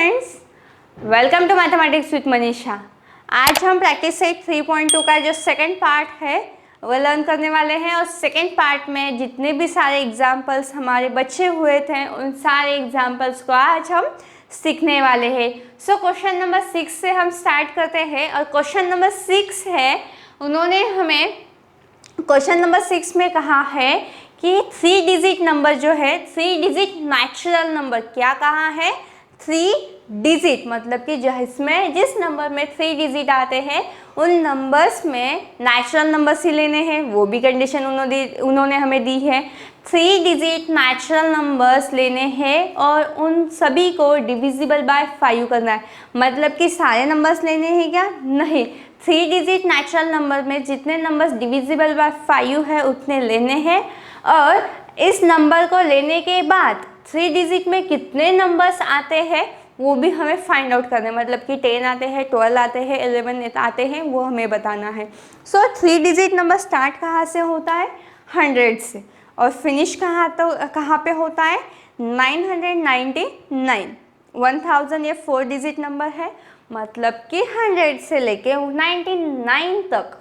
Friends, welcome to mathematics with Manisha. आज हम practice set 3.2 का जो सेकंड पार्ट है वो लर्न करने वाले हैं और सेकंड पार्ट में जितने भी सारे एग्जाम्पल्स हमारे बचे हुए थे उन सारे एग्जाम्पल्स को आज हम सीखने वाले हैं। सो क्वेश्चन नंबर 6 से हम स्टार्ट करते हैं और क्वेश्चन नंबर 6 है, उन्होंने हमें क्वेश्चन नंबर 6 में कहा है कि 3 डिजिट नंबर जो है 3 डिजिट नेचुरल नंबर, क्या कहा है 3 डिजिट, मतलब कि जिस नंबर में 3 डिजिट आते हैं उन नंबर्स में नेचुरल नंबर्स ही लेने हैं, वो भी कंडीशन उन्होंने हमें दी है। 3 डिजिट नेचुरल नंबर्स लेने हैं और उन सभी को डिविजिबल बाय 5 करना है, मतलब कि सारे नंबर्स लेने हैं क्या, नहीं, 3 डिजिट नेचुरल नंबर में जितने नंबर्स डिविजिबल बाय 5 है उतने लेने हैं और इस नंबर को लेने के बाद 3 डिजिट में कितने नंबर्स आते हैं वो भी हमें फाइंड आउट करना है, मतलब कि 10 आते हैं, 12 आते हैं, 11 आते हैं, वो हमें बताना है। सो 3 डिजिट नंबर स्टार्ट कहाँ से होता है, 100 से, और फिनिश कहाँ पे होता है, 999। 1000 ये 4 डिजिट नंबर है, मतलब कि 100 से लेके 99 तक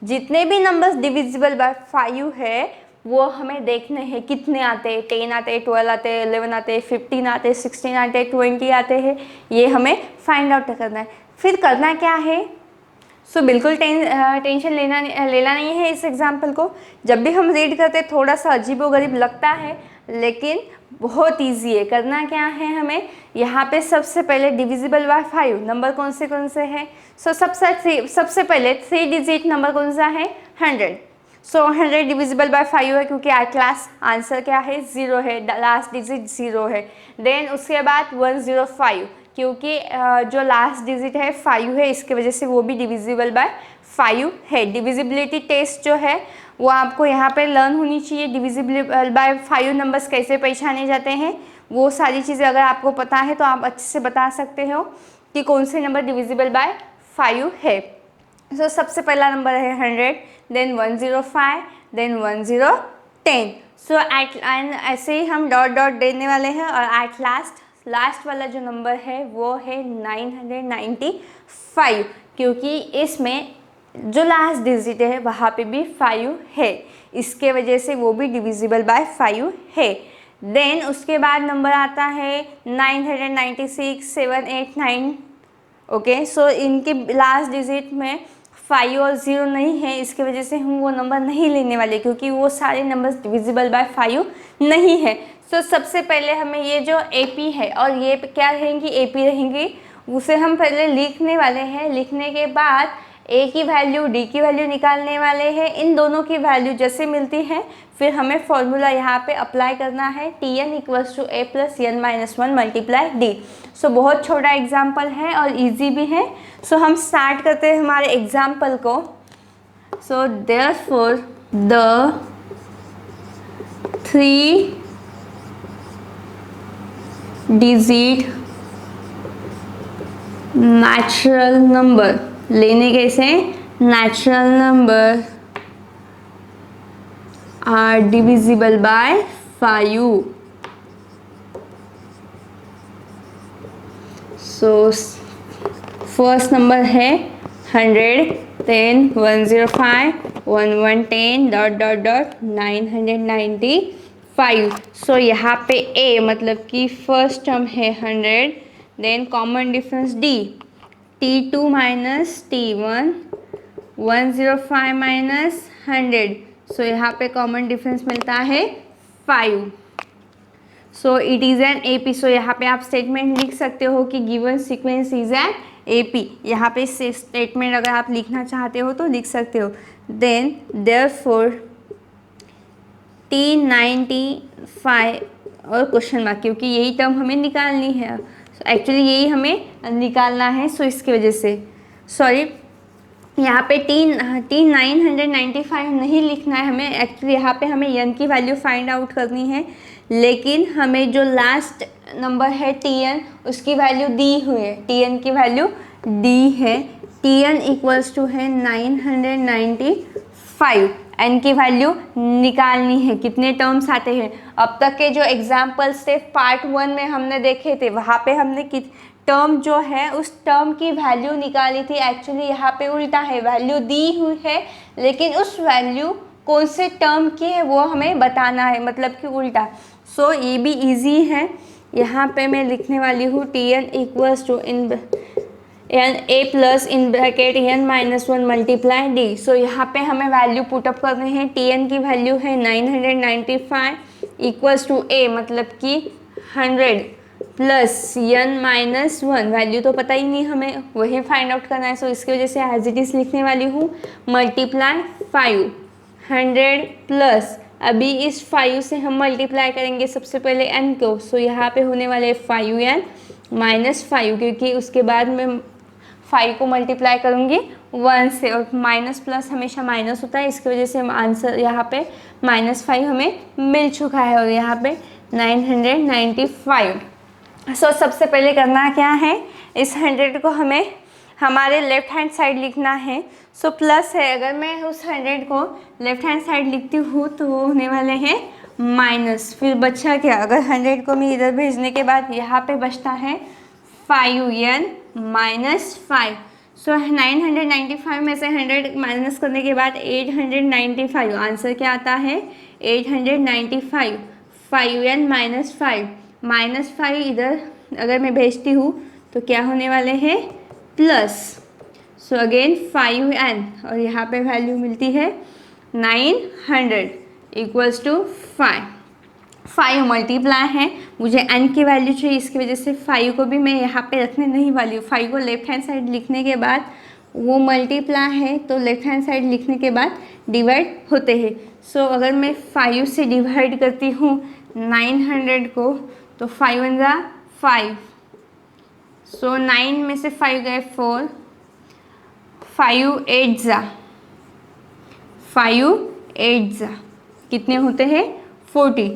जितने भी नंबर्स डिविजिबल बाय 5 है वो हमें देखने हैं कितने आते हैं, 10 आते हैं, 12 आते हैं, 11 आते हैं, 15 आते हैं, 16 आते हैं, 20 आते हैं, ये हमें फाइंड आउट करना है। फिर करना क्या है, सो बिल्कुल टेंशन लेना नहीं है इस एग्जाम्पल को। जब भी हम रीड करते थोड़ा सा अजीबोगरीब लगता है लेकिन बहुत इजी है। करना क्या है हमें, यहाँ पे सबसे पहले डिविजिबल बाय 5 नंबर कौन से हैं, सो सबसे पहले 3 डिजिट नंबर कौन सा है, 100। सो 100 डिविजिबल बाय 5 है क्योंकि क्लास आंसर क्या है, 0 है, लास्ट डिजिट 0 है। देन उसके बाद 105 क्योंकि जो लास्ट डिजिट है 5 है, इसके वजह से वो भी डिविजिबल बाय 5 है। डिविजिबिलिटी टेस्ट जो है वो आपको यहाँ पे लर्न होनी चाहिए। डिविजिबल बाय 5 नंबर्स कैसे पहचाने जाते हैं वो सारी चीज़ें अगर आपको पता है तो आप अच्छे से बता सकते हो कि कौन से नंबर डिविजिबल बाय 5 है। सो सबसे पहला नंबर है 100, देन 105, देन 1010। सो एंड ऐसे ही हम डॉट डॉट देने वाले हैं और एट लास्ट वाला जो नंबर है वो है 995 क्योंकि इसमें जो लास्ट डिजिट है वहाँ पे भी 5 है, इसके वजह से वो भी डिविजिबल बाय 5 है। देन उसके बाद नंबर आता है 996, 7, 8, 9। ओके, सो इनके लास्ट डिजिट में 5 और 0 नहीं है, इसके वजह से हम वो नंबर नहीं लेने वाले क्योंकि वो सारे नंबर्स डिविजिबल बाय 5 नहीं है। सो सबसे पहले हमें ये जो AP है और ये क्या रहेंगी, AP रहेंगी, उसे हम पहले लिखने वाले हैं। लिखने के बाद A की वैल्यू D की वैल्यू निकालने वाले हैं। इन दोनों की वैल्यू जैसे मिलती है फिर हमें फॉर्मूला यहाँ पे अप्लाई करना है, Tn = A + n - 1 × D। सो बहुत छोटा एग्जाम्पल है और इजी भी है। सो हम स्टार्ट करते हैं हमारे एग्जाम्पल को। So therefore the 3 digit natural number लेने कैसे, natural number are divisible by 5। So first number है 100, then 105, 1110 dot dot dot 995। So यहाँ पे A मतलब कि फर्स्ट टर्म है 100, then common difference D, T2 - T1, 105 - 100। So यहाँ पे कॉमन डिफरेंस मिलता है 5। So it is an AP। So यहाँ पे आप स्टेटमेंट लिख सकते हो कि given sequence is an AP। यहाँ पे स्टेटमेंट अगर आप लिखना चाहते हो तो लिख सकते हो। देन देयरफॉर T95 और क्वेश्चन मार्क, क्योंकि यही टर्म हमें निकालनी है, एक्चुअली यही हमें निकालना है। सो इसकी वजह से सॉरी यहाँ पे T995 नहीं लिखना है हमें, एक्चुअली यहाँ पे हमें n की वैल्यू फाइंड आउट करनी है, लेकिन हमें जो लास्ट नंबर है Tn उसकी वैल्यू दी हुई है, Tn की वैल्यू दी है, Tn = है 995 n की वैल्यू निकालनी है। कितने टर्म्स आते हैं? अब तक के जो एग्जाम्पल्स थे पार्ट 1 में हमने देखे थे, वहाँ पे हमने टर्म जो है उस टर्म की वैल्यू निकाली थी। एक्चुअली यहाँ पे उल्टा है, वैल्यू दी हुई है लेकिन उस वैल्यू कौन से टर्म की है वो हमें बताना है, मतलब कि उल्टा। सो ये भी इजी है। यहाँ पे मैं लिखने वाली हूँ Tn equals to in N A plus in bracket n-1 multiply D. So यहाँ पे हमें वैल्यू पुटअप करने हैं। Tn की वैल्यू है 995 इक्वल्स टू ए, मतलब कि 100 प्लस n-1, वैल्यू तो पता ही नहीं हमें, वही फाइंड आउट करना है। सो इसकी वजह से एज इट इज़ लिखने वाली हूँ मल्टीप्लाई 5, 100 प्लस, अभी इस 5 से हम मल्टीप्लाई करेंगे सबसे पहले n को। सो यहाँ पे होने वाले 5n माइनस 5, क्योंकि उसके बाद मैं 5 को मल्टीप्लाई करूँगी 1 से, और माइनस प्लस हमेशा माइनस होता है, इसकी वजह से हम आंसर यहाँ पे -5 हमें मिल चुका है, और यहाँ पे 995। सो सबसे पहले करना क्या है, इस 100 को हमें हमारे लेफ्ट हैंड साइड लिखना है। सो प्लस है, अगर मैं उस 100 को लेफ्ट हैंड साइड लिखती हूँ तो वो होने वाले हैं माइनस। फिर बचा क्या, अगर 100 को मैं इधर भेजने के बाद यहाँ पे बचता है 5n माइनस 5। सो 995 में से 100 माइनस करने के बाद 895, आंसर क्या आता है 895। 5n माइनस 5, -5 इधर अगर मैं भेजती हूँ तो क्या होने वाले हैं प्लस। सो अगेन 5n, और यहाँ पे वैल्यू मिलती है 900 इक्वल्स टू 5 मल्टीप्लाई है, मुझे n की वैल्यू चाहिए, इसकी वजह से 5 को भी मैं यहाँ पे रखने नहीं वाली हूँ। 5 को लेफ्ट हैंड साइड लिखने के बाद वो मल्टीप्लाई है तो लेफ्ट हैंड साइड लिखने के बाद डिवाइड होते हैं। सो अगर मैं 5 से डिवाइड करती हूँ 900 को तो 5 1 जा 5, सो 9 में से 5 गए 4, 5 8 जा 5 8 जा कितने होते हैं 40।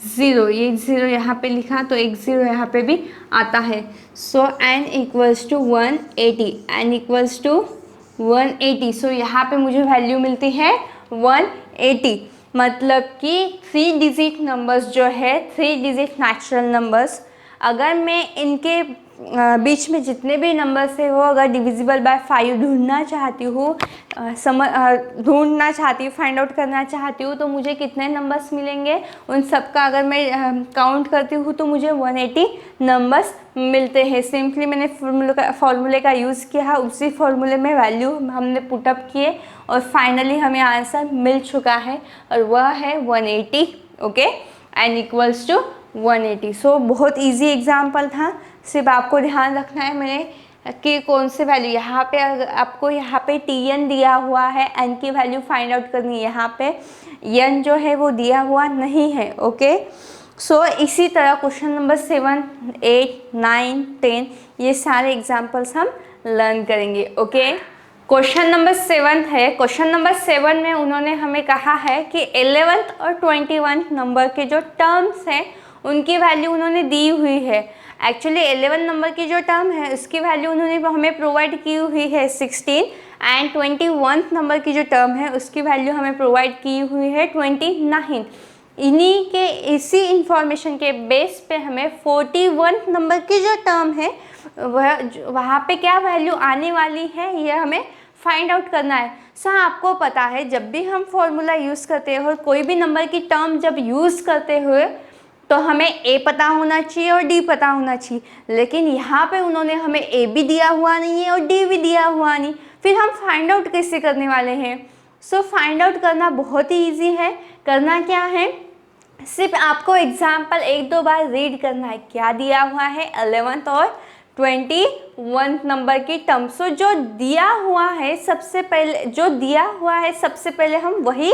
0, ये 0 यहाँ पे लिखा तो एक 0 यहाँ पे भी आता है। So n equals to 180, n equals to 180। So यहाँ पे मुझे वैल्यू मिलती है 180, मतलब कि 3 डिजिट नंबर्स जो है 3 डिजिट नेचुरल नंबर्स, अगर मैं इनके बीच में जितने भी नंबर्स है वो अगर डिविजिबल बाय 5 ढूंढना चाहती हूँ, फाइंड आउट करना चाहती हूँ, तो मुझे कितने नंबर्स मिलेंगे, उन सब का अगर मैं काउंट करती हूँ तो मुझे 180 नंबर्स मिलते हैं। सिंपली मैंने फॉर्मूले का यूज़ किया, उसी फॉर्मूले में वैल्यू हमने पुटअप किए और फाइनली हमें आंसर मिल चुका है, और वह है 180। Okay, n equals to 180। So बहुत इजी एग्जाम्पल था, सिर्फ आपको ध्यान रखना है मैंने कि कौन से वैल्यू, यहाँ पे आपको यहाँ पे Tn दिया हुआ है, n की वैल्यू फाइंड आउट करनी है, यहाँ पे n जो है वो दिया हुआ नहीं है। ओके, सो इसी तरह क्वेश्चन नंबर 7, 8, 9, 10 ये सारे एग्जाम्पल्स हम लर्न करेंगे। ओके, क्वेश्चन नंबर 7 है। क्वेश्चन नंबर 7 में उन्होंने हमें कहा है कि 11th और 21 नंबर के जो टर्म्स हैं उनकी वैल्यू उन्होंने दी हुई है। एक्चुअली 11 नंबर की जो टर्म है उसकी वैल्यू उन्होंने हमें प्रोवाइड की हुई है 16, एंड 21 नंबर की जो टर्म है उसकी वैल्यू हमें प्रोवाइड की हुई है 29। इन्हीं के इसी इंफॉर्मेशन के बेस पे हमें 41 नंबर की जो टर्म है वहाँ पे क्या वैल्यू आने वाली है ये हमें फाइंड आउट करना है। सर आपको पता है जब भी हम फॉर्मूला यूज़ करते हैं और कोई भी नंबर की टर्म जब यूज़ करते हुए तो हमें ए पता होना चाहिए और डी पता होना चाहिए, लेकिन यहाँ पे उन्होंने हमें ए भी दिया हुआ नहीं है और डी भी दिया हुआ नहीं, फिर हम फाइंड आउट कैसे करने वाले हैं। सो फाइंड आउट करना बहुत ही ईजी है। करना क्या है, सिर्फ आपको एग्जाम्पल 1-2 बार रीड करना है, क्या दिया हुआ है 11th और 21 नंबर की टर्म। सो जो दिया हुआ है सबसे पहले हम वही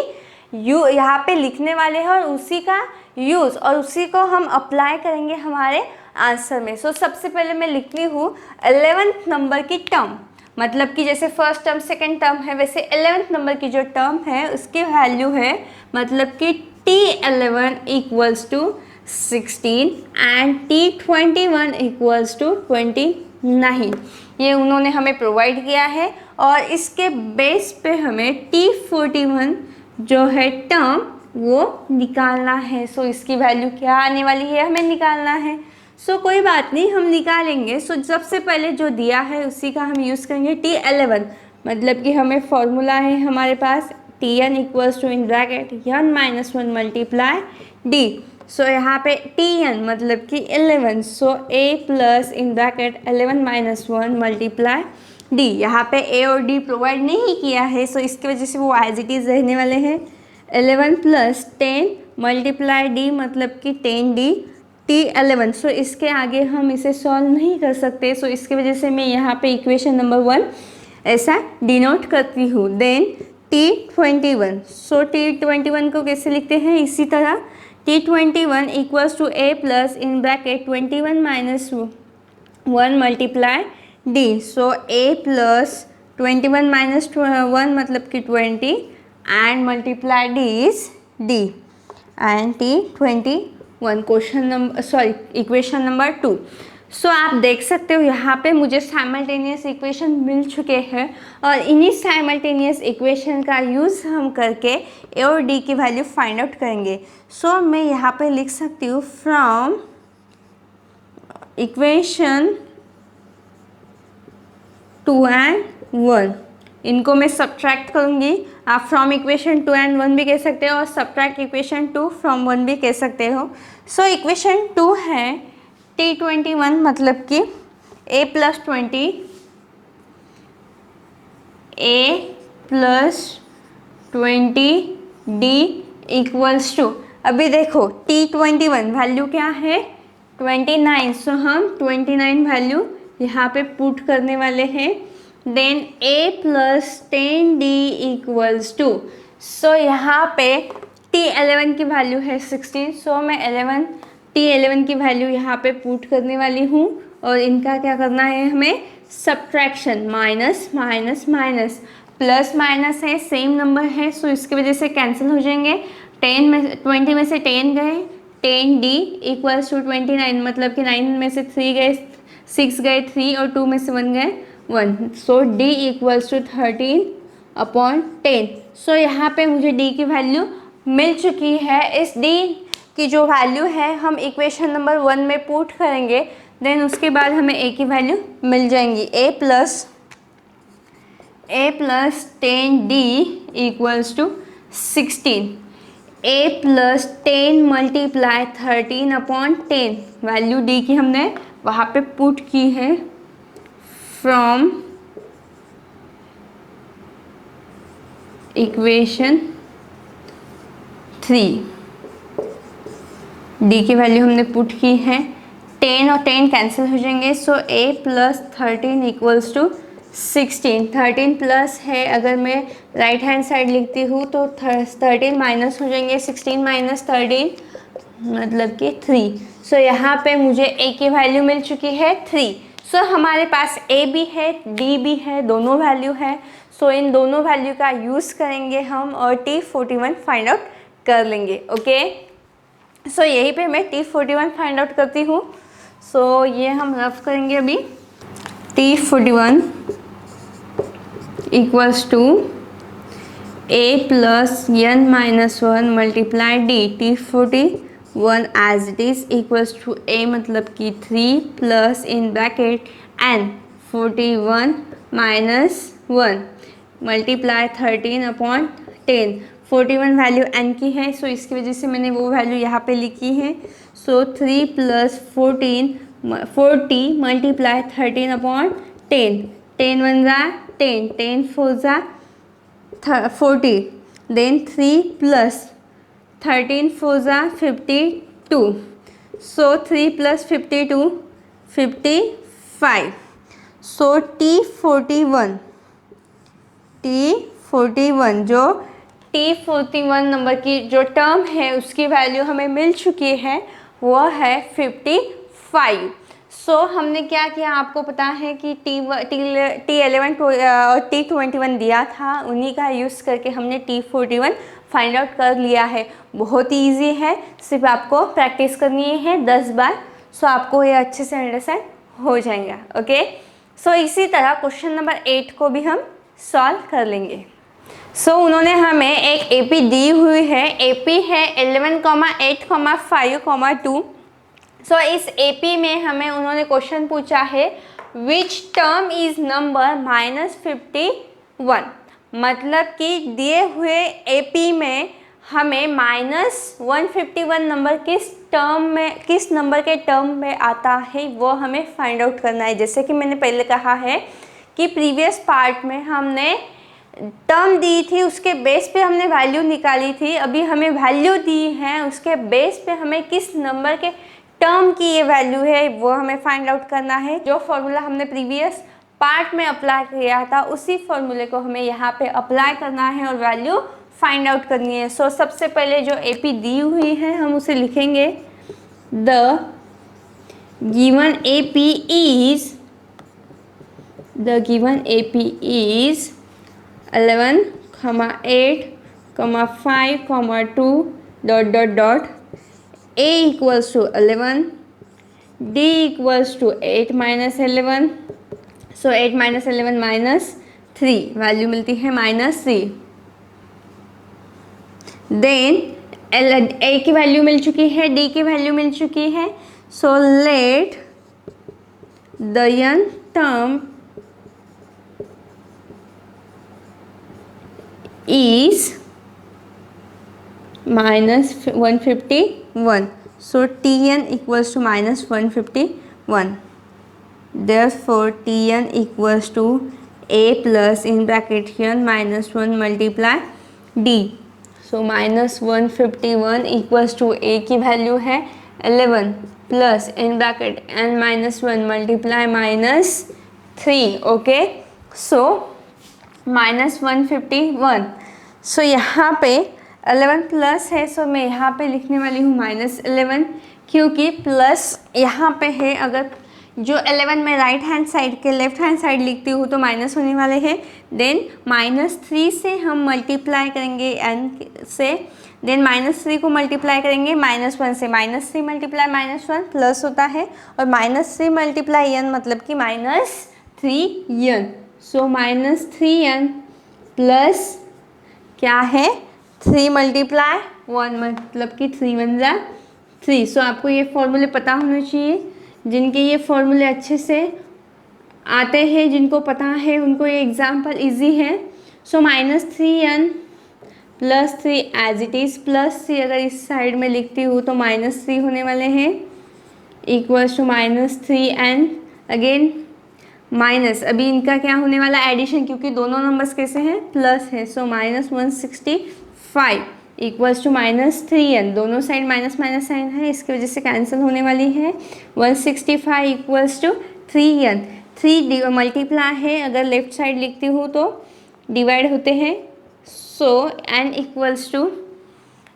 यहाँ पे लिखने वाले हैं और उसी का यूज़ और उसी को हम अप्लाई करेंगे हमारे आंसर में। सो सबसे पहले मैं लिखती हूँ 11th नंबर की टर्म, मतलब कि जैसे फर्स्ट टर्म सेकंड टर्म है वैसे 11th नंबर की जो टर्म है उसकी वैल्यू है, मतलब कि T11 equals to 16 and T21 equals to 29। ये उन्होंने हमें प्रोवाइड किया है और इसके बेस पे हमें T41 जो है टर्म वो निकालना है। सो इसकी वैल्यू क्या आने वाली है, हमें निकालना है। सो कोई बात नहीं, हम निकालेंगे। सो सबसे पहले जो दिया है उसी का हम यूज़ करेंगे T11, मतलब कि हमें फॉर्मूला है हमारे पास Tn equals to in bracket n minus 1 multiply D. So यहाँ पे Tn मतलब कि 11, so a plus in bracket 11 minus 1 multiply D. यहाँ पे a और d प्रोवाइड नहीं किया है, सो इसकी वजह से वो एज इट इज़ रहने वाले हैं। 11 प्लस 10 मल्टीप्लाई डी मतलब कि 10d T11। सो इसके आगे हम इसे सॉल्व नहीं कर सकते, सो इसकी वजह से मैं यहाँ पे इक्वेशन नंबर 1 ऐसा डिनोट करती हूँ। देन T21, सो T21 को कैसे लिखते हैं, इसी तरह T21 equals to a plus in bracket 21 minus 1 multiply D. So a plus 21 minus 1 मतलब कि 20 and multiply d is d and T21 question number equation number 2। So आप देख सकते हो यहाँ पे मुझे साइमल्टेनियस इक्वेशन मिल चुके हैं और इन्हीं साइमल्टेनियस इक्वेशन का यूज़ हम करके ए और डी की वैल्यू फाइंड आउट करेंगे। सो मैं यहाँ पे लिख सकती हूँ फ्रॉम इक्वेशन 2 and 1, इनको मैं सब्ट्रैक्ट करूँगी। आप फ्रॉम इक्वेशन 2 and 1 भी कह सकते हो और सब्ट्रैक्ट इक्वेशन 2 फ्रॉम 1 भी कह सकते हो। सो इक्वेशन 2 है T21 मतलब कि a plus 20 a plus 20 d equals to, अभी देखो T21 वैल्यू क्या है 29, सो हम 29 वैल्यू यहाँ पे पुट करने वाले हैं। Then a plus 10d equals to, so यहाँ पे T11 की वैल्यू है 16, सो मैं T11 की वैल्यू यहाँ पे पुट करने वाली हूँ और इनका क्या करना है हमें, subtraction, minus minus minus, plus minus है सेम नंबर है, सो इसकी वजह से कैंसिल हो जाएंगे। 20 में से 10 गए, 10d इक्वल्स टू 29 मतलब कि 9 में से 3 गए 6 गए 3 और 2 में से 1 गए 1, सो d इक्वल्स टू 13/10। सो यहाँ पे मुझे d की वैल्यू मिल चुकी है। इस d की जो वैल्यू है हम इक्वेशन नंबर 1 में पुट करेंगे, देन उसके बाद हमें a की वैल्यू मिल जाएंगी। a plus 10d equals to 16, a plus 10 multiply 13/10, value d की हमने वहाँ पे पुट की है फ्रॉम इक्वेशन 3। d की वैल्यू हमने पुट की है, 10 और 10 कैंसिल हो जाएंगे, so a plus 13 equals to 16। 13 plus है, अगर मैं राइट हैंड साइड लिखती हूँ तो 13 माइनस हो जाएंगे, 16 माइनस 13 मतलब कि 3। सो यहाँ पे मुझे a की वैल्यू मिल चुकी है 3। सो हमारे पास a भी है d भी है, दोनों वैल्यू है। सो इन दोनों वैल्यू का यूज़ करेंगे हम और T41 फाइंड आउट कर लेंगे। ओके, सो यहीं पे मैं T41 फाइंड आउट करती हूँ। सो ये हम रफ करेंगे अभी। T41 equals to a plus n minus 1 multiply d। T41 as it is equals to a मतलब कि 3 plus in bracket n 41 minus 1 multiply 13/10। 41 value n की है, सो इसकी वजह से मैंने वो वैल्यू यहाँ पे लिखी है। सो 3 प्लस 40 मल्टीप्लाई 13/10, 10 1 ज़ा 10, 10 4 ज़ा 40, देन 3 प्लस 13 4 ज़ा 52, सो 3 प्लस 52 55। सो T41 जो T41 नंबर की जो टर्म है उसकी वैल्यू हमें मिल चुकी है, वो है 55। सो हमने क्या किया, आपको पता है कि T11 और T21 दिया था, उन्हीं का यूज़ करके हमने T41 फाइंड आउट कर लिया है। बहुत ही ईजी है, सिर्फ आपको प्रैक्टिस करनी है 10 बार, सो आपको ये अच्छे से अंडरस्टैंड हो जाएगा। ओके, सो इसी तरह क्वेश्चन नंबर 8 को भी हम सॉल्व कर लेंगे। उन्होंने हमें एक AP दी हुई है, AP है 11,8,5,2। इस AP में हमें उन्होंने क्वेश्चन पूछा है विच टर्म इज नंबर -51। मतलब कि दिए हुए AP में हमें -151 नंबर किस नंबर के टर्म में आता है वो हमें फाइंड आउट करना है। जैसे कि मैंने पहले कहा है कि प्रीवियस पार्ट में हमने टर्म दी थी, उसके बेस पे हमने वैल्यू निकाली थी। अभी हमें वैल्यू दी है, उसके बेस पे हमें किस नंबर के टर्म की ये वैल्यू है वो हमें फाइंड आउट करना है। जो फॉर्मूला हमने प्रीवियस पार्ट में अप्लाई किया था उसी फॉर्मूले को हमें यहाँ पे अप्लाई करना है और वैल्यू फाइंड आउट करनी है। सबसे पहले जो AP दी हुई है हम उसे लिखेंगे the given AP is 11,8,5,2 ... A equals to 11, D equals to 8 minus 11, 8 minus 11 minus 3, value मिलती है -3। देन A की वैल्यू मिल चुकी है, D की वैल्यू मिल चुकी है। Let the n term is -151. Tn equals to -151. Therefore Tn equals to A plus in bracket here -1 multiply D. -151 equals to A की value है 11 plus in bracket n -1 multiply -3। Okay, -151। यहाँ पे 11 plus है, मैं यहाँ पे लिखने वाली हूँ -11, क्योंकि प्लस यहाँ पे है। अगर जो 11 मैं राइट हैंड साइड के लेफ्ट हैंड साइड लिखती हूँ तो माइनस होने वाले हैं। देन -3 से हम मल्टीप्लाई करेंगे n से, देन -3 को मल्टीप्लाई करेंगे -1 से, -3 मल्टीप्लाई -1 प्लस होता है, और -3 मल्टीप्लाई n मतलब कि -3n। -3n प्लस क्या है 3 मल्टीप्लाई 1 मतलब कि 3 1 जा 3। आपको ये फॉर्मूले पता होने चाहिए। जिनके ये फॉर्मूले अच्छे से आते हैं, जिनको पता है, उनको ये एग्जाम्पल इजी है। -3n plus 3 as it is, plus 3 अगर इस साइड में लिखती हूँ तो -3 होने वाले हैं, equals to -3n again minus. अभी इनका क्या होने वाला एडिशन, क्योंकि दोनों नंबर्स कैसे हैं प्लस है। -165 इक्वल्स टू -3n, दोनों साइड माइनस माइनस साइन है, इसकी वजह से कैंसिल होने वाली है। 165 इक्वल्स टू 3n, 3 मल्टीप्लाई है, अगर लेफ्ट साइड लिखती हूँ तो डिवाइड होते हैं। n इक्वल्स टू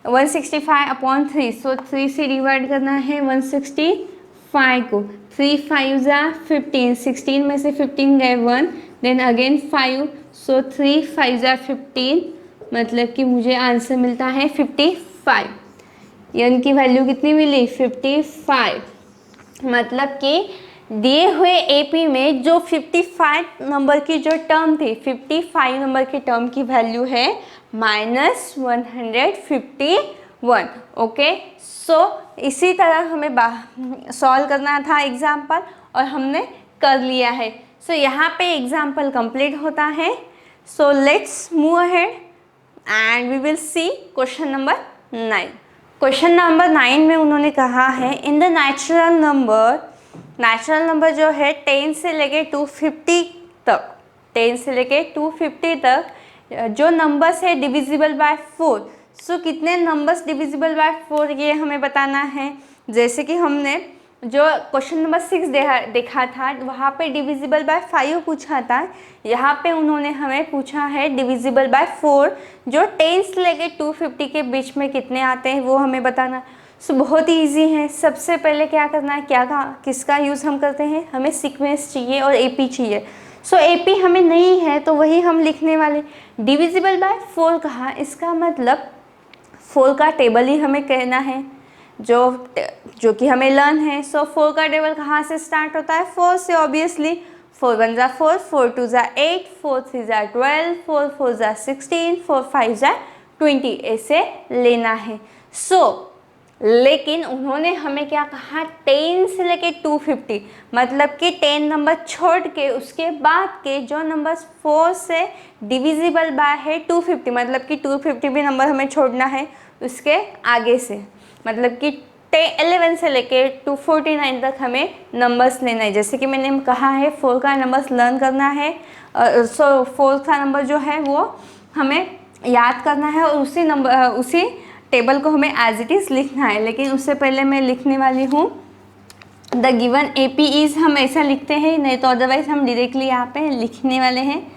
165/3, 3 से डिवाइड करना है 165 को। 3 5 जा 15, 16 में से 15 गए 1, देन अगेन 5, 3 5 जा 15, मतलब कि मुझे आंसर मिलता है 55। n की वैल्यू कितनी मिली 55। मतलब कि दिए हुए AP में जो 55 नंबर की जो टर्म थी, 55 नंबर की टर्म की वैल्यू है -151। ओके, इसी तरह हमें सॉल्व करना था एग्जाम्पल, और हमने कर लिया है। यहाँ पे एग्जाम्पल कंप्लीट होता है। Let's move ahead and we will see question number 9। Question number 9 में उन्होंने कहा है इन द नेचुरल नंबर जो है 10 से लेके 250 तक, 10 से लेके 250 तक जो नंबर्स है डिविजिबल बाय 4। कितने नंबर्स डिविजिबल बाय 4 ये हमें बताना है। जैसे कि हमने जो क्वेश्चन नंबर 6 देखा था, वहाँ पे डिविजिबल बाय 5 पूछा था। यहाँ पे उन्होंने हमें पूछा है डिविजिबल बाय 4, जो 10 से लेके 250 के बीच में कितने आते हैं वो हमें बताना। बहुत ही ईजी है। सबसे पहले क्या करना है, किसका यूज़ हम करते हैं, हमें सीक्वेंस चाहिए और AP चाहिए। AP हमें नहीं है तो वही हम लिखने वाले। डिविजिबल बाय 4 कहा, इसका मतलब 4 का टेबल ही हमें कहना है, जो कि हमें लर्न है। 4 का टेबल कहाँ से स्टार्ट होता है, 4 से। ऑब्वियसली 4 1 जा 4, 4 2 जा 8, 4 3 जा 12, 4 4 जा 16, 4 5 जा 20 ऐसे लेना है। लेकिन उन्होंने हमें क्या कहा, 10 से लेके 250, मतलब कि 10 नंबर छोड़ के उसके बाद के जो नंबर्स 4 से डिविजिबल बाय है 250, मतलब कि 250 भी नंबर हमें छोड़ना है उसके आगे से, मतलब कि 11 से लेके 249 तक हमें नंबर्स लेना है। जैसे कि मैंने कहा है 4 का नंबर्स लर्न करना है, 4 का नंबर जो है वो हमें याद करना है और उसी टेबल को हमें एज इट इज़ लिखना है। लेकिन उससे पहले मैं लिखने वाली हूँ द गिवन AP इज़, हम ऐसा लिखते हैं, नहीं तो अदरवाइज हम डायरेक्टली यहाँ पे लिखने वाले हैं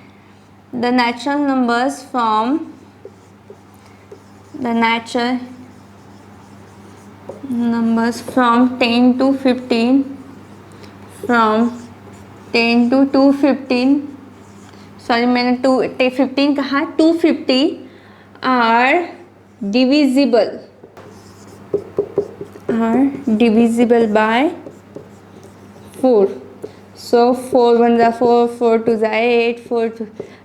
the natural numbers from the natural numbers from 10 to 15, from 10 to 215, sorry मैंने 15 कहा, 250 are divisible by 4. So 4 1 जा 4, 4 2 जा 8, 4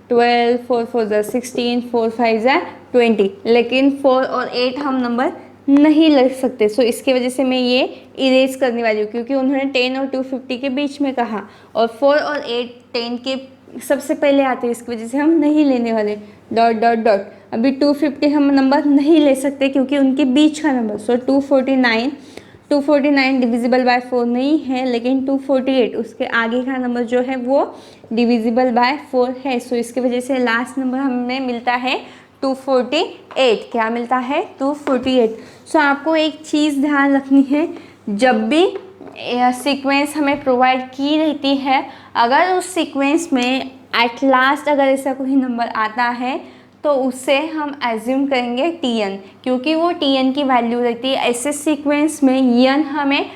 12, 4 4 जा 16, 4 5 जा 20, लेकिन 4 और 8 हम नंबर नहीं लिख सकते। सो इसकी वजह से मैं ये इरेज करने वाली हूँ, क्योंकि उन्होंने 10 और 250 के बीच में कहा और 4 और 8 10 के सबसे पहले आते हैं, इसकी वजह से हम नहीं लेने वाले। डॉट डॉट डॉट, अभी 250 हम नंबर नहीं ले सकते क्योंकि उनके बीच का नंबर। सो 249 डिविजिबल बाय 4 नहीं है, लेकिन 248 उसके आगे का नंबर जो है वो डिविजिबल बाय 4 है। सो इसकी वजह से लास्ट नंबर हमें मिलता है 248। क्या मिलता है? 248। सो आपको एक चीज़ ध्यान रखनी है, जब भी सीक्वेंस हमें प्रोवाइड की रहती है, अगर उस सीक्वेंस में एट लास्ट अगर ऐसा कोई नंबर आता है तो उससे हम एज्यूम करेंगे TN, क्योंकि वो TN की वैल्यू रहती है। ऐसे सीक्वेंस में यन हमें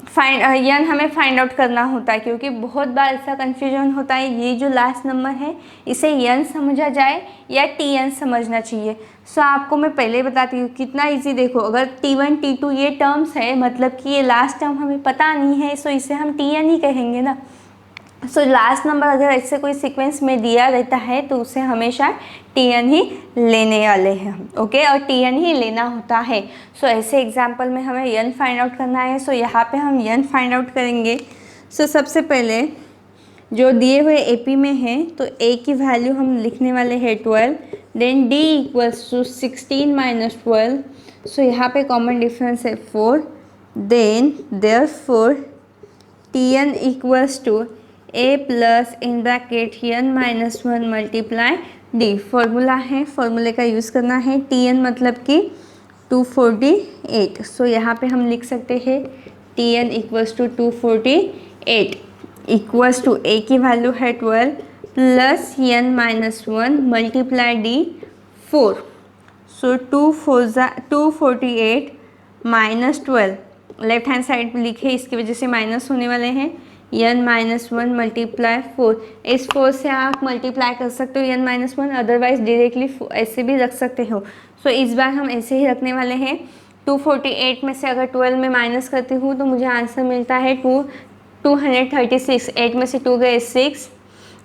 फाइंड आउट करना होता है, क्योंकि बहुत बार ऐसा कन्फ्यूजन होता है ये जो लास्ट नंबर है इसे यन समझा जाए या TN समझना चाहिए। सो आपको मैं पहले बताती हूँ कितना इजी। देखो, अगर T1 T2 ये टर्म्स है, मतलब कि ये लास्ट टर्म हमें पता नहीं है, सो इसे हम TN ही कहेंगे ना। सो लास्ट नंबर अगर ऐसे कोई सीक्वेंस में दिया रहता है तो उसे हमेशा TN ही लेने वाले हैं हम, ओके, और TN ही लेना होता है। सो ऐसे एग्जांपल में हमें यन फाइंड आउट करना है। सो यहाँ पे हम यन फाइंड आउट करेंगे। सो सबसे पहले जो दिए हुए AP में है तो A की वैल्यू हम लिखने वाले हैं 12, then D equals to 16 minus 12। So यहाँ पे कॉमन डिफरेंस है 4, then therefore TN equals to A plus in bracket n minus 1 multiply D। Formula है, फॉर्मूले का यूज़ करना है। TN मतलब कि 248। सो यहाँ पे हम लिख सकते हैं TN equals to 248 equals to A की वैल्यू है 12 plus n minus 1 multiply D 4। So 248 minus 12 left hand side पे लिखे, इसकी वजह से माइनस होने वाले हैं। n माइनस 1 मल्टीप्लाई 4, इस 4 से आप मल्टीप्लाई कर सकते हो n माइनस 1, अदरवाइज डायरेक्टली ऐसे भी रख सकते हो। सो इस बार हम ऐसे ही रखने वाले हैं। 248 में से अगर 12 में माइनस करती हूँ तो मुझे आंसर मिलता है 236। 8 में से 2 गए 6,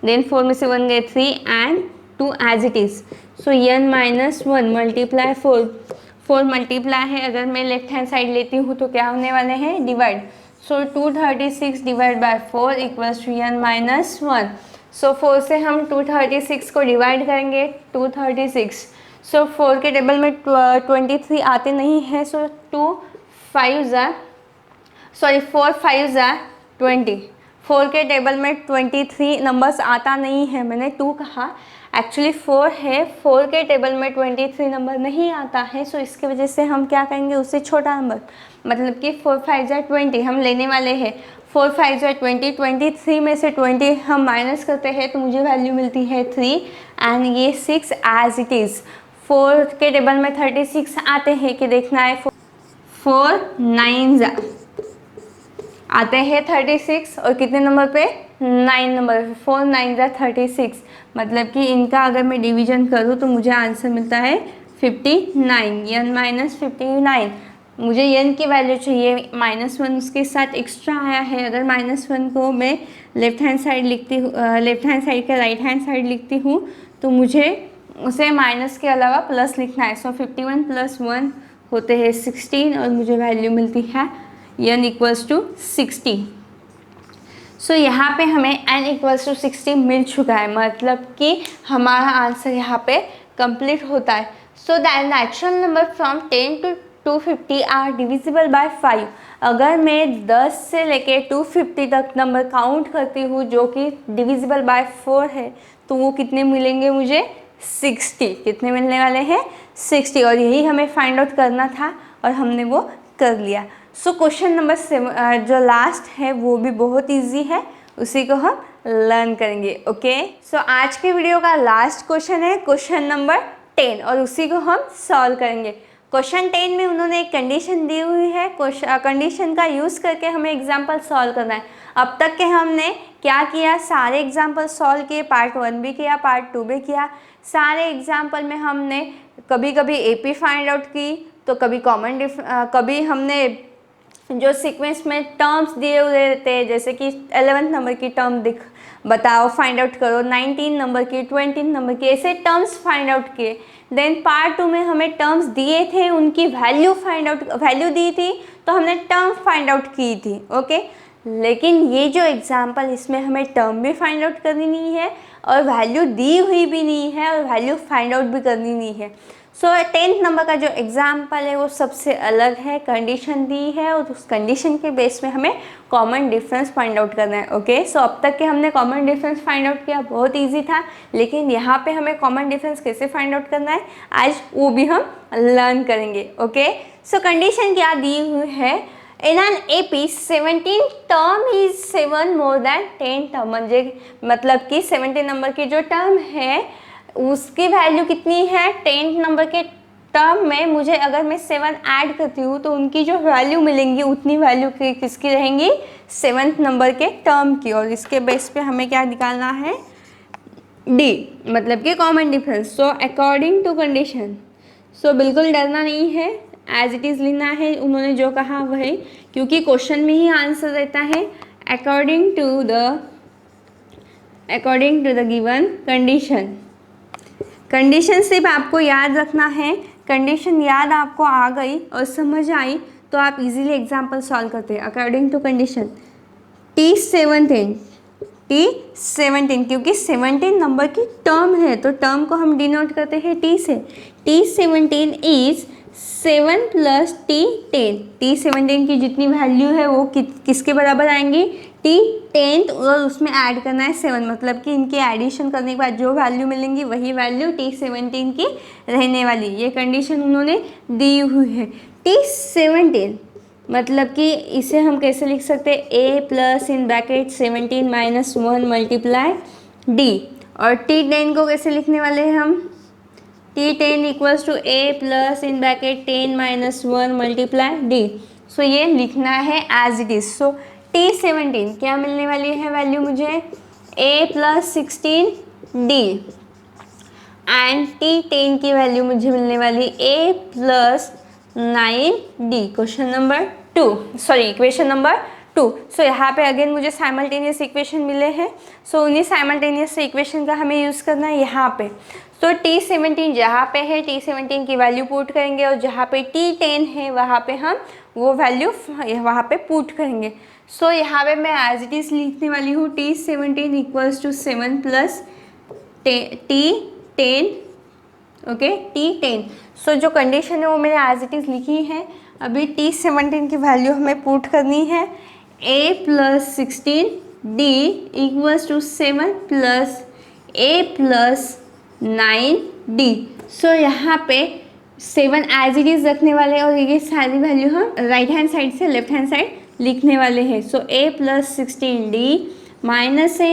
देन 4 में से 1 गए 3 and 2 as it is. So n minus 1 multiply 4 multiply है, अगर मैं लेफ्ट हैंड साइड लेती हूँ तो क्या होने वाले हैं? Divide. So 236 divide by 4 equals to n minus 1। So 4 से हम 236 को डिवाइड करेंगे, 236। सो 4 के टेबल में 23 आते नहीं है, सो 4 5 ज़ा 20। 4 के टेबल में 23 नंबर्स आता नहीं है, मैंने 2 कहा, एक्चुअली 4 है। 4 के टेबल में 23 नंबर नहीं आता है, सो इसकी वजह से हम क्या करेंगे? उससे छोटा नंबर, मतलब कि 4 5 ज़ा 20 हम लेने वाले हैं। 4 5 ज़ा 20, 23 में से 20 हम माइनस करते हैं तो मुझे वैल्यू मिलती है 3 एंड ये 6 एज इट इज़। 4 के टेबल में 36 आते हैं कि देखना है, 4 9 ज़ा आते हैं 36 और कितने नंबर पे? 9 नंबर पे। 4 9 ज़ा 36, मतलब कि इनका अगर मैं डिवीजन करूँ तो मुझे आंसर मिलता है 59, n माइनस 59। मुझे n की वैल्यू चाहिए, -1 उसके साथ एक्स्ट्रा आया है। अगर -1 को मैं लेफ्ट हैंड साइड लिखती हूँ, लेफ्ट हैंड साइड का राइट हैंड साइड लिखती हूँ, तो मुझे उसे माइनस के अलावा प्लस लिखना है। सो 51 + 1 होते हैं 16 और मुझे वैल्यू मिलती है n = 60। सो यहाँ पे हमें n = 60 मिल चुका है, मतलब कि हमारा आंसर यहाँ पे कंप्लीट होता है। So the natural number from 10 to 250 are divisible by 5। अगर मैं 10 से लेके 250 तक नंबर काउंट करती हूँ जो कि डिविजिबल बाय 4 है, तो वो कितने मिलेंगे मुझे? 60। कितने मिलने वाले हैं? 60। और यही हमें फाइंड आउट करना था और हमने वो कर लिया। सो क्वेश्चन नंबर 7 जो लास्ट है वो भी बहुत इजी है, उसी को हम लर्न करेंगे। ओके, सो आज के वीडियो का लास्ट क्वेश्चन है क्वेश्चन नंबर 10 और उसी को हम सॉल्व करेंगे। क्वेश्चन 10 में उन्होंने एक कंडीशन दी हुई है, कंडीशन का यूज़ करके हमें एग्जाम्पल सॉल्व करना है। अब तक के हमने क्या किया? सारे एग्जाम्पल सॉल्व किए, पार्ट 1 भी किया, पार्ट 2 भी किया। सारे एग्जाम्पल में हमने कभी कभी AP फाइंड आउट की, तो कभी हमने जो सीक्वेंस में टर्म्स दिए हुए रहते हैं, जैसे कि 11th नंबर की टर्म बताओ, फाइंड आउट करो, 19 नंबर की, 20 नंबर की, ऐसे टर्म्स फाइंड आउट किए। देन पार्ट 2 में हमें टर्म्स दिए थे, उनकी वैल्यू दी थी, तो हमने टर्म फाइंड आउट की थी। ओके, लेकिन ये जो एग्जाम्पल, इसमें हमें टर्म भी फाइंड आउट करनी नहीं है और वैल्यू दी हुई भी नहीं है और वैल्यू फाइंड आउट भी करनी नहीं है। सो 10th नंबर का जो एग्जाम्पल है वो सबसे अलग है, कंडीशन दी है और उस कंडीशन के बेस में हमें कॉमन डिफरेंस फाइंड आउट करना है। ओके, सो अब तक के हमने कॉमन डिफरेंस फाइंड आउट किया, बहुत इजी था, लेकिन यहाँ पे हमें कॉमन डिफरेंस कैसे फाइंड आउट करना है आज वो भी हम लर्न करेंगे। ओके, सो कंडीशन क्या दी हुई है? In an AP 17 term is 7 more than 10 term, मतलब कि 17 नंबर की जो टर्म है उसकी वैल्यू कितनी है? 10 नंबर के टर्म में मुझे अगर मैं 7 ऐड करती हूँ तो उनकी जो वैल्यू मिलेंगी उतनी वैल्यू किसकी रहेंगी? 7th नंबर के टर्म की। और इसके बेस पे हमें क्या निकालना है? D, मतलब कि common difference. So according to condition, so बिल्कुल डरना नहीं है, एज इट इज़ लिखना है, उन्होंने जो कहा वही, क्योंकि क्वेश्चन में ही आंसर रहता है। According to the given condition. Condition सिर्फ आपको याद रखना है, कंडीशन याद आपको आ गई और समझ आई तो आप इजीली एग्जाम्पल सॉल्व करते हैं। अकॉर्डिंग टू कंडीशन T17, क्योंकि 17 नंबर की टर्म है तो टर्म को हम डिनोट करते हैं T से। T17 is 7 + T10। T17 की जितनी वैल्यू है वो किसके बराबर आएंगी? T10 और उसमें ऐड करना है 7, मतलब कि इनकी एडिशन करने के बाद जो वैल्यू मिलेंगी वही वैल्यू T17 की रहने वाली। ये कंडीशन उन्होंने दी हुई है। T17 मतलब कि इसे हम कैसे लिख सकते हैं? A + 17 - 1 × D। और T10 को कैसे लिखने वाले हैं हम? T10 = A + 10 - 1 × D। सो ये लिखना है as it is. So T17 क्या मिलने वाली है वैल्यू मुझे? A + 16D एंड T10 की वैल्यू मुझे मिलने वाली A + 9D। Question number 2, sorry equation number 2। सो यहाँ पे अगेन मुझे साइमल्टेनियस इक्वेशन मिले हैं, सो उन्हीं साइमल्टेनियस इक्वेशन का हमें यूज़ करना है यहाँ पे। तो T17 जहाँ पे है T17 की वैल्यू पुट करेंगे और जहाँ पे T10 है वहाँ पे हम वो वैल्यू वहाँ पे पुट करेंगे। सो यहाँ पे मैं एज इट इज़ लिखने वाली हूँ T17 = 7 + T10। Okay, T10। सो जो कंडीशन है वो मैंने एज इट इज़ लिखी है। अभी T17 की वैल्यू हमें पुट करनी है। A + 16D = 7 + A + 9D। सो यहाँ पे 7 एज इट इज़ रखने वाले और ये सारी वैल्यू हम राइट हैंड साइड से लेफ्ट हैंड साइड लिखने वाले हैं। So A + 16D - A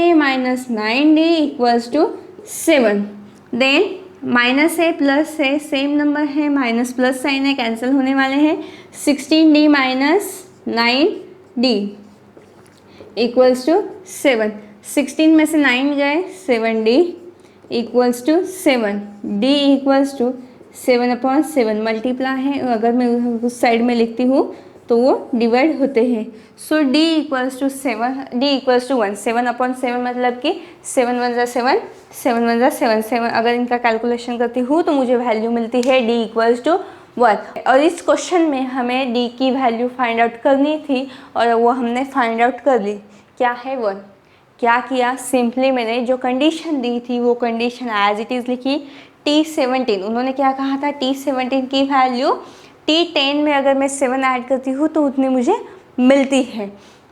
- 9D = 7। Then -A + A same number है, माइनस प्लस साइन है, कैंसिल होने वाले हैं। 16D - 9D = 7। 16 में से 9 गए, 7D = 7, D = 7/7 मल्टीप्लाई है, अगर मैं उस साइड में लिखती हूँ तो वो डिवाइड होते हैं। सो d इक्वल्स टू 1, 7/7 मतलब कि 7 1 7, 7 1 7, 7 अगर इनका कैलकुलेशन करती हूँ तो मुझे वैल्यू मिलती है d इक्वल्स टू 1। और इस क्वेश्चन में हमें d की वैल्यू फाइंड आउट करनी थी और वो हमने फाइंड आउट कर ली, क्या है 1। क्या किया, सिंपली मैंने जो कंडीशन दी थी वो कंडीशन एज इट इज़ लिखी। T17 उन्होंने क्या कहा था, T17 की वैल्यू T10 में अगर मैं 7 ऐड करती हूँ तो उतनी मुझे मिलती है।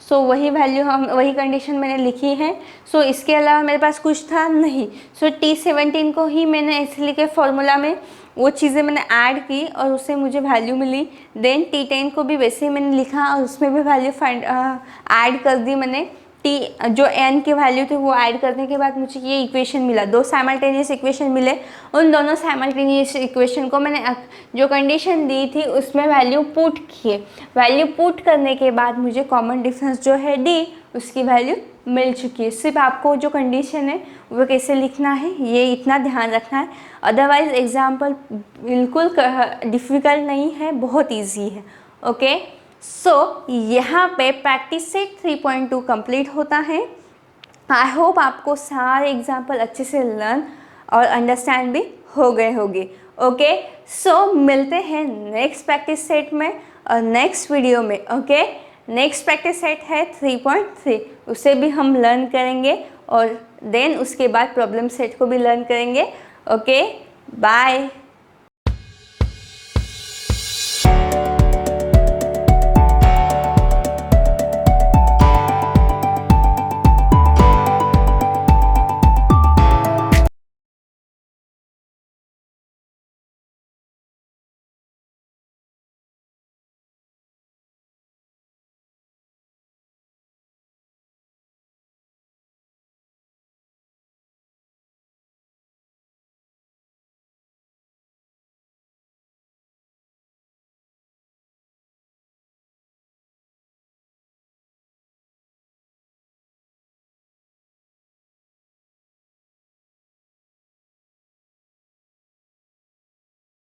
सो वही वैल्यू वही कंडीशन मैंने लिखी है। सो इसके अलावा मेरे पास कुछ था नहीं। सो T17 को ही मैंने ऐसे लिखे फॉर्मूला में, वो चीज़ें मैंने ऐड की और उससे मुझे वैल्यू मिली। देन T10 को भी वैसे ही मैंने लिखा और उसमें भी वैल्यू ऐड कर दी मैंने। जो n की वैल्यू थी वो ऐड करने के बाद मुझे ये इक्वेशन मिला, दो साइमल्टेनियस इक्वेशन मिले। उन दोनों साइमल्टेनियस इक्वेशन को मैंने जो कंडीशन दी थी उसमें वैल्यू पुट किए। वैल्यू पुट करने के बाद मुझे कॉमन डिफरेंस जो है d उसकी वैल्यू मिल चुकी है। सिर्फ आपको जो कंडीशन है वो कैसे लिखना है ये इतना ध्यान रखना है, अदरवाइज एग्जाम्पल बिल्कुल डिफ़िकल्ट नहीं है, बहुत ईजी है। ओके, सो यहाँ पे प्रैक्टिस सेट 3.2 कंप्लीट होता है। आई होप आपको सारे एग्जाम्पल अच्छे से लर्न और अंडरस्टैंड भी हो गए होंगे। ओके, सो मिलते हैं नेक्स्ट प्रैक्टिस सेट में और नेक्स्ट वीडियो में। ओके, नेक्स्ट प्रैक्टिस सेट है 3.3, उसे भी हम लर्न करेंगे और देन उसके बाद प्रॉब्लम सेट को भी लर्न करेंगे। Okay, bye.